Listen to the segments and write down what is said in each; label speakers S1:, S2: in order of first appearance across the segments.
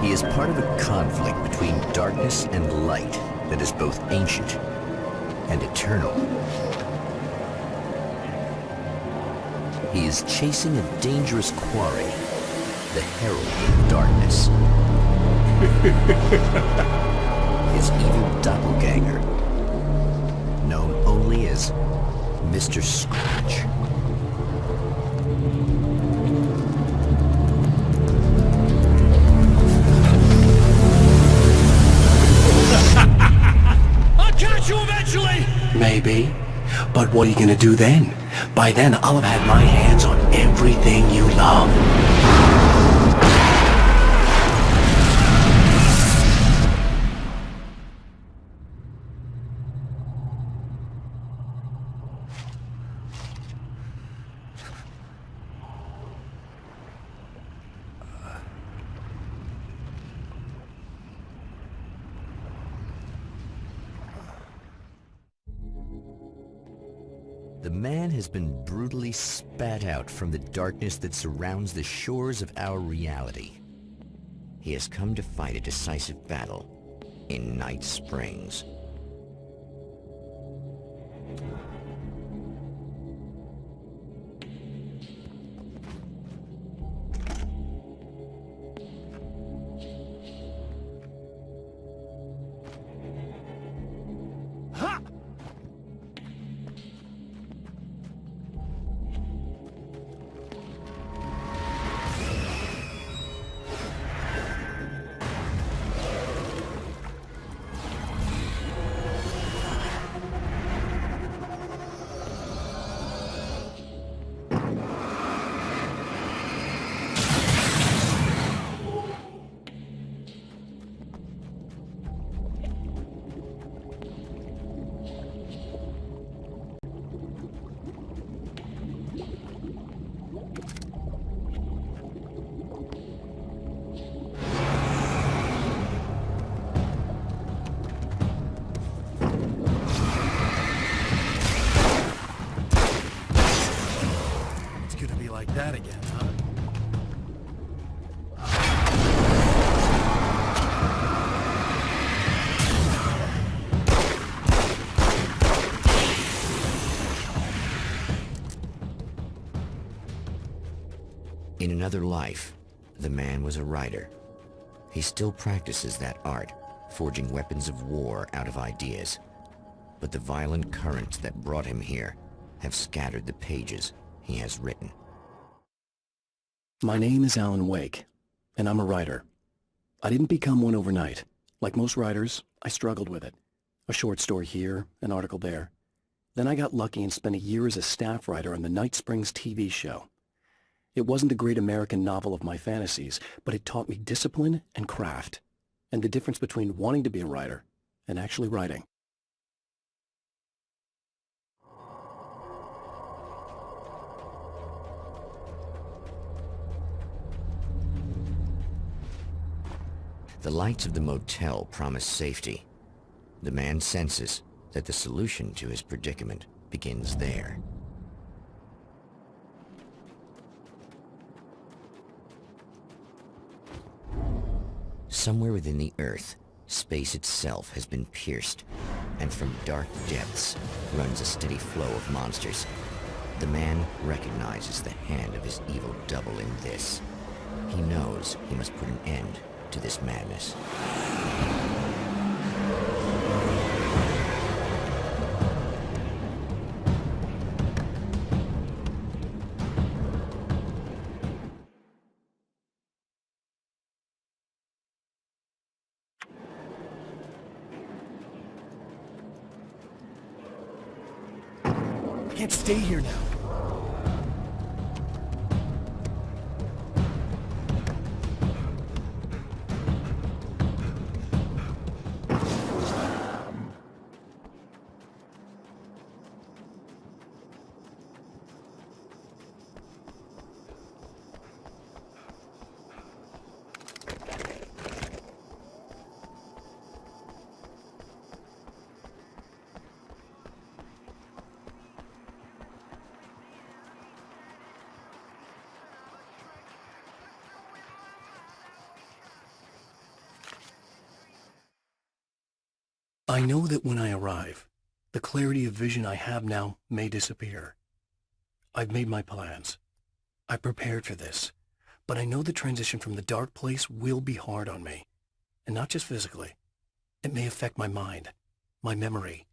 S1: He is part of a conflict between darkness and light that is both ancient and eternal. He is chasing a dangerous quarry, the Herald of Darkness. His evil doppelganger, known only as Mr. Scratch.
S2: I'll catch you eventually!
S3: Maybe. But what are you gonna do then? By then, I'll have had my hands on everything you love.
S1: The man has been brutally spat out from the darkness that surrounds the shores of our reality. He has come to fight a decisive battle in Night Springs.
S2: Like that again, huh?
S1: In another life, the man was a writer. He still practices that art, forging weapons of war out of ideas. But the violent currents that brought him here have scattered the pages he has written.
S3: My name is Alan Wake, and I'm a writer. I didn't become one overnight. Like most writers, I struggled with it. A short story here, an article there. Then I got lucky and spent a year as a staff writer on the Night Springs TV show. It wasn't the great American novel of my fantasies, but it taught me discipline and craft, and the difference between wanting to be a writer and actually writing.
S1: The lights of the motel promise safety. The man senses that the solution to his predicament begins there. Somewhere within the Earth, space itself has been pierced, and from dark depths runs a steady flow of monsters. The man recognizes the hand of his evil double in this. He knows he must put an end to this madness.
S2: I can't stay here now.
S3: I know that when I arrive, the clarity of vision I have now may disappear. I've made my plans. I prepared for this, but I know the transition from the dark place will be hard on me, and not just physically. It may affect my mind, my memory.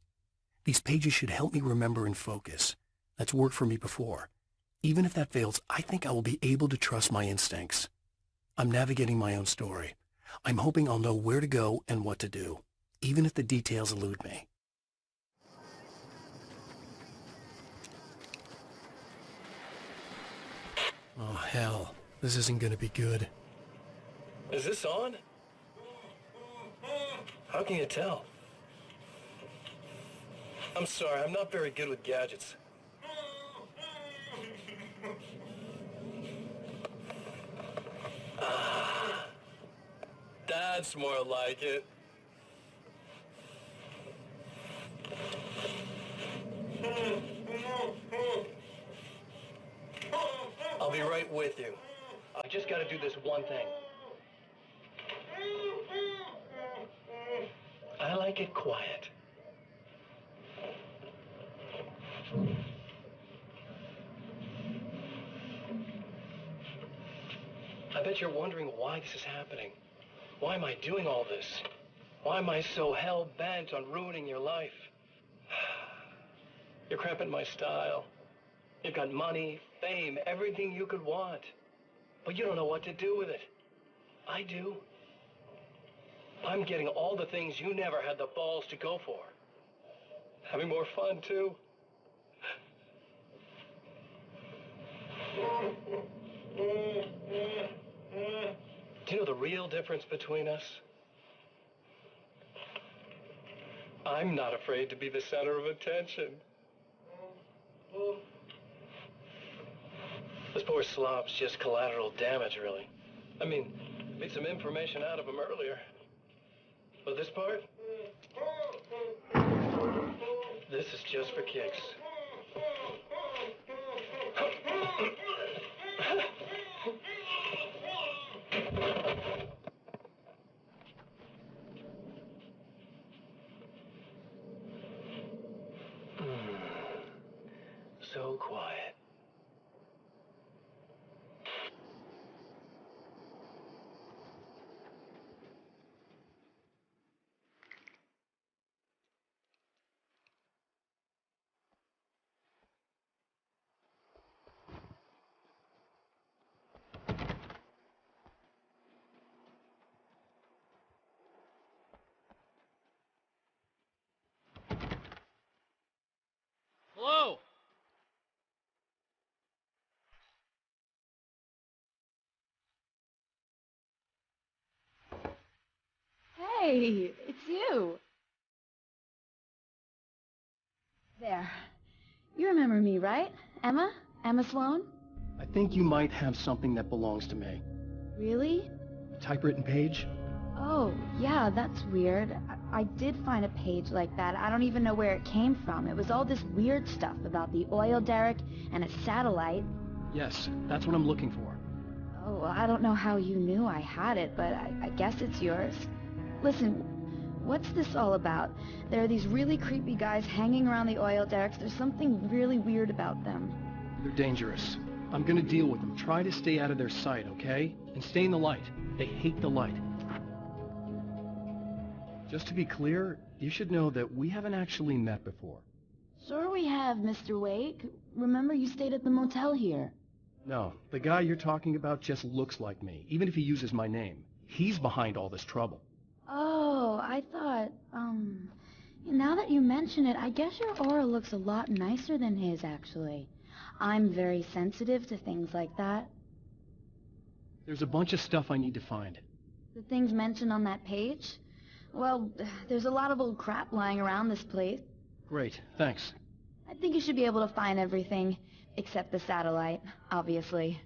S3: These pages should help me remember and focus. That's worked for me before. Even if that fails, I think I will be able to trust my instincts. I'm navigating my own story. I'm hoping I'll know where to go and what to do, even if the details elude me. Oh, hell. This isn't gonna be good. Is this on? How can you tell? I'm sorry, I'm not very good with gadgets. That's more like it. I'll be right with you. I just gotta do this one thing. I like it quiet. I bet you're wondering why this is happening. Why am I doing all this? Why am I so hell-bent on ruining your life? You're cramping my style. You've got money, fame, everything you could want. But you don't know what to do with it. I do. I'm getting all the things you never had the balls to go for. Having more fun, too. Do you know the real difference between us? I'm not afraid to be the center of attention. This poor slob's just collateral damage, really. I mean, made some information out of him earlier. But this part? This is just for kicks. So quiet.
S2: Hello?
S4: Hey, it's you. There. You remember me, right? Emma? Emma Sloan?
S3: I think you might have something that belongs to me.
S4: Really?
S3: A typewritten page?
S4: Oh, yeah, that's weird. I did find a page like that. I don't even know where it came from. It was all this weird stuff about the oil derrick and a satellite.
S3: Yes, that's what I'm looking for.
S4: Oh, I don't know how you knew I had it, but I guess it's yours. Listen, what's this all about? There are these really creepy guys hanging around the oil derricks. There's something really weird about them.
S3: They're dangerous. I'm gonna deal with them. Try to stay out of their sight, okay? And stay in the light. They hate the light. Just to be clear, you should know that we haven't actually met before.
S4: Sure we have, Mr. Wake. Remember you stayed at the motel here.
S3: No, the guy you're talking about just looks like me, even if he uses my name. He's behind all this trouble.
S4: Oh, I thought, now that you mention it, I guess your aura looks a lot nicer than his, actually. I'm very sensitive to things like that.
S3: There's a bunch of stuff I need to find.
S4: The things mentioned on that page? Well, there's a lot of old crap lying around this place.
S3: Great, thanks.
S4: I think you should be able to find everything, except the satellite, obviously.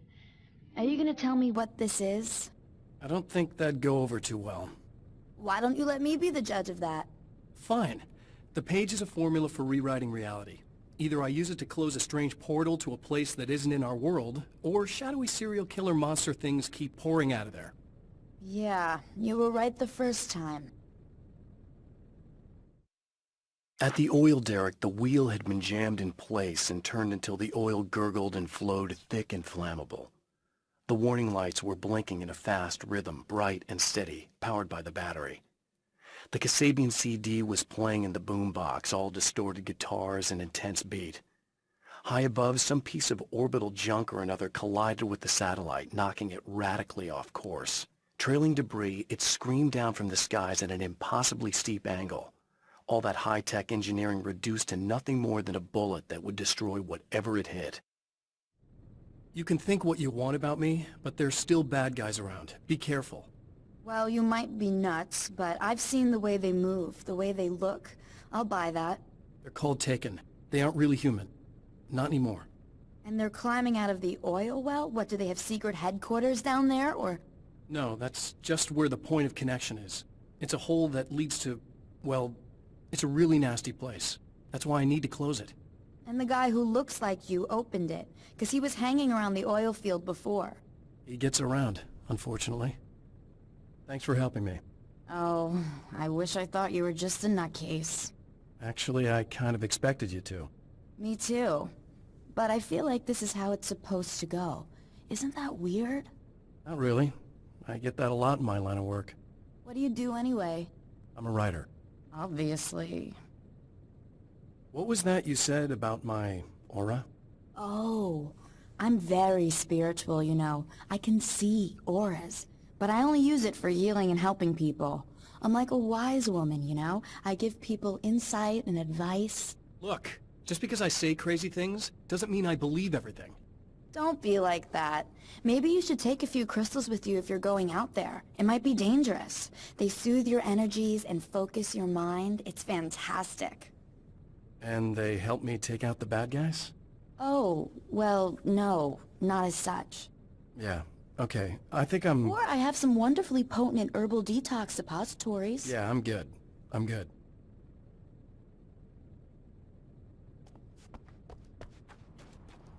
S4: Are you gonna tell me what this is?
S3: I don't think that'd go over too well.
S4: Why don't you let me be the judge of that?
S3: Fine. The page is a formula for rewriting reality. Either I use it to close a strange portal to a place that isn't in our world, or shadowy serial killer monster things keep pouring out of there.
S4: Yeah, you were right the first time.
S3: At the oil derrick, the wheel had been jammed in place and turned until the oil gurgled and flowed thick and flammable. The warning lights were blinking in a fast rhythm, bright and steady, powered by the battery. The Kasabian CD was playing in the boombox, all distorted guitars and intense beat. High above, some piece of orbital junk or another collided with the satellite, knocking it radically off course. Trailing debris, it screamed down from the skies at an impossibly steep angle. All that high-tech engineering reduced to nothing more than a bullet that would destroy whatever it hit. You can think what you want about me, but there's still bad guys around. Be careful.
S4: Well, you might be nuts, but I've seen the way they move, the way they look. I'll buy that.
S3: They're called Taken. They aren't really human. Not anymore.
S4: And they're climbing out of the oil well? What, do they have secret headquarters down there, or...?
S3: No, that's just where the point of connection is. It's a hole that leads to, well, it's a really nasty place. That's why I need to close it.
S4: And the guy who looks like you opened it, because he was hanging around the oil field before.
S3: He gets around, unfortunately. Thanks for helping me.
S4: Oh, I wish I thought you were just a nutcase.
S3: Actually, I kind of expected you to.
S4: Me too. But I feel like this is how it's supposed to go. Isn't that weird?
S3: Not really. I get that a lot in my line of work.
S4: What do you do anyway?
S3: I'm a writer.
S4: Obviously.
S3: What was that you said about my aura?
S4: Oh, I'm very spiritual, you know. I can see auras, but I only use it for healing and helping people. I'm like a wise woman, you know? I give people insight and advice.
S3: Look, just because I say crazy things doesn't mean I believe everything.
S4: Don't be like that. Maybe you should take a few crystals with you if you're going out there. It might be dangerous. They soothe your energies and focus your mind. It's fantastic.
S3: And they help me take out the bad guys?
S4: Oh, well, no, not as such.
S3: Yeah, okay. I think I'm...
S4: Or I have some wonderfully potent herbal detox suppositories.
S3: Yeah, I'm good. I'm good.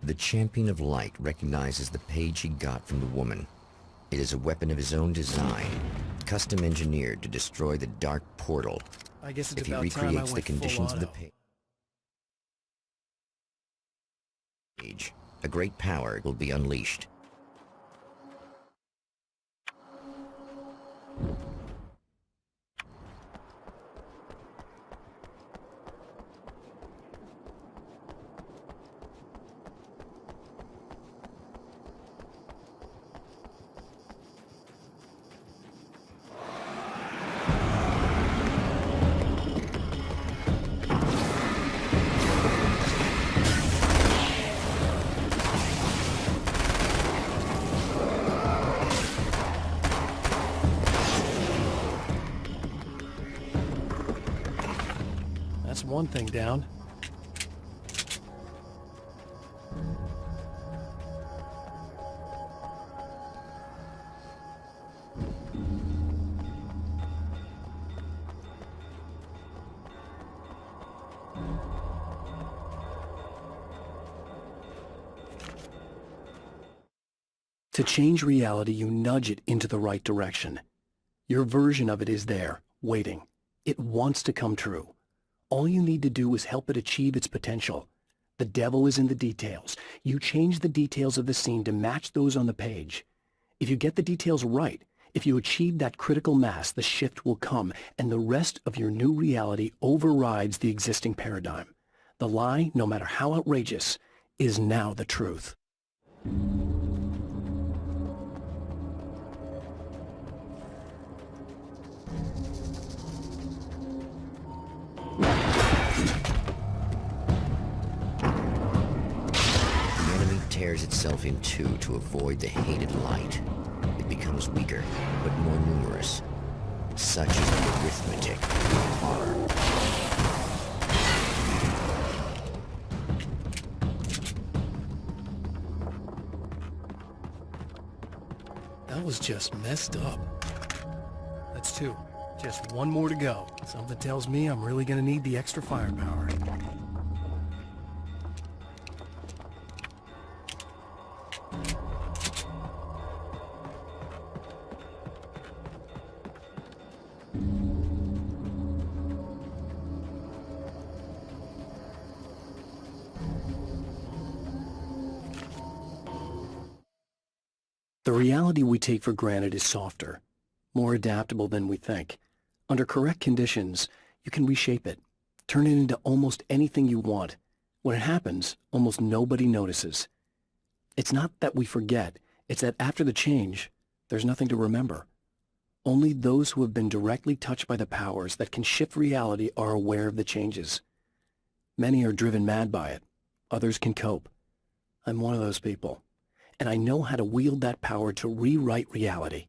S1: The Champion of Light recognizes the page he got from the woman. It is a weapon of his own design, custom engineered to destroy the dark portal.
S3: I guess it's
S1: If he
S3: about time I
S1: recreates the
S3: went full
S1: conditions of the
S3: auto.
S1: page, a great power will be unleashed.
S3: That's one thing down. To change reality, you nudge it into the right direction. Your version of it is there, waiting. It wants to come true. All you need to do is help it achieve its potential. The devil is in the details. You change the details of the scene to match those on the page. If you get the details right, if you achieve that critical mass, the shift will come, and the rest of your new reality overrides the existing paradigm. The lie, no matter how outrageous, is now the truth.
S1: The enemy tears itself in two to avoid the hated light. It becomes weaker, but more numerous. Such is the arithmetic of horror.
S3: That was just messed up. That's two. Just one more to go. Something tells me I'm really gonna need the extra firepower. The reality we take for granted is softer, more adaptable than we think. Under correct conditions, you can reshape it, turn it into almost anything you want. When it happens, almost nobody notices. It's not that we forget, it's that after the change, there's nothing to remember. Only those who have been directly touched by the powers that can shift reality are aware of the changes. Many are driven mad by it. Others can cope. I'm one of those people, and I know how to wield that power to rewrite reality.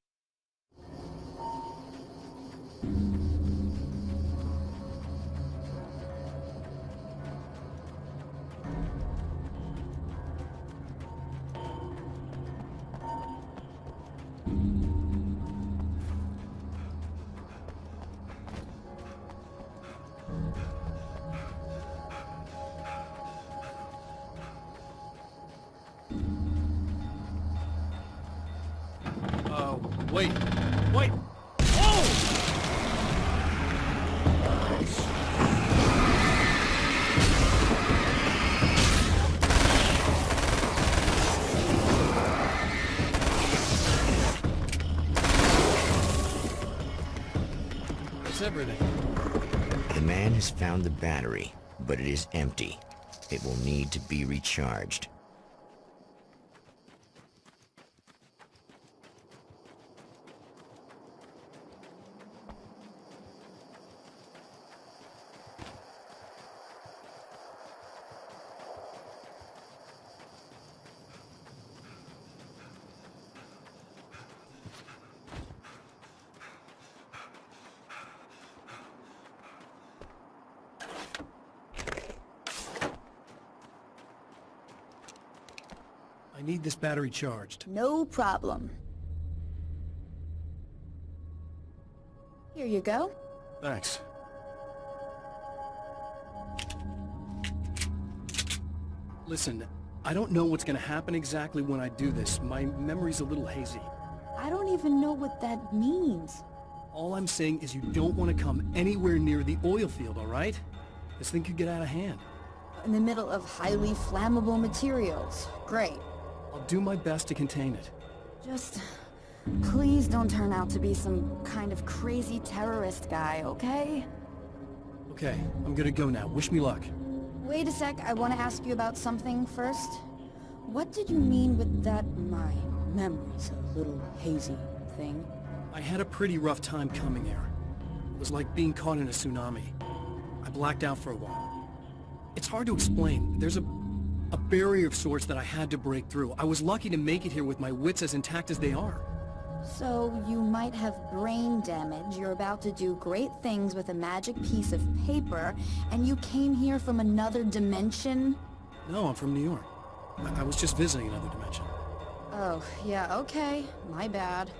S2: Wait! Wait! Oh! That's everything.
S1: The man has found the battery, but it is empty. It will need to be recharged.
S2: I need this battery charged.
S4: No problem. Here you go.
S2: Thanks. Listen, I don't know what's gonna happen exactly when I do this. My memory's a little hazy.
S4: I don't even know what that means.
S2: All I'm saying is you don't want to come anywhere near the oil field, all right? This thing could get out of hand.
S4: In the middle of highly flammable materials. Great.
S2: I'll do my best to contain it.
S4: Just... please don't turn out to be some kind of crazy terrorist guy, okay?
S2: Okay, I'm gonna go now. Wish me luck.
S4: Wait a sec, I want to ask you about something first. What did you mean with that my memory's a little hazy thing?
S2: I had a pretty rough time coming here. It was like being caught in a tsunami. I blacked out for a while. It's hard to explain. There's a barrier of sorts that I had to break through. I was lucky to make it here with my wits as intact as they are.
S4: So, you might have brain damage, you're about to do great things with a magic piece of paper, and you came here from another dimension?
S2: No, I'm from New York. I was just visiting another dimension.
S4: Oh, yeah, okay. My bad.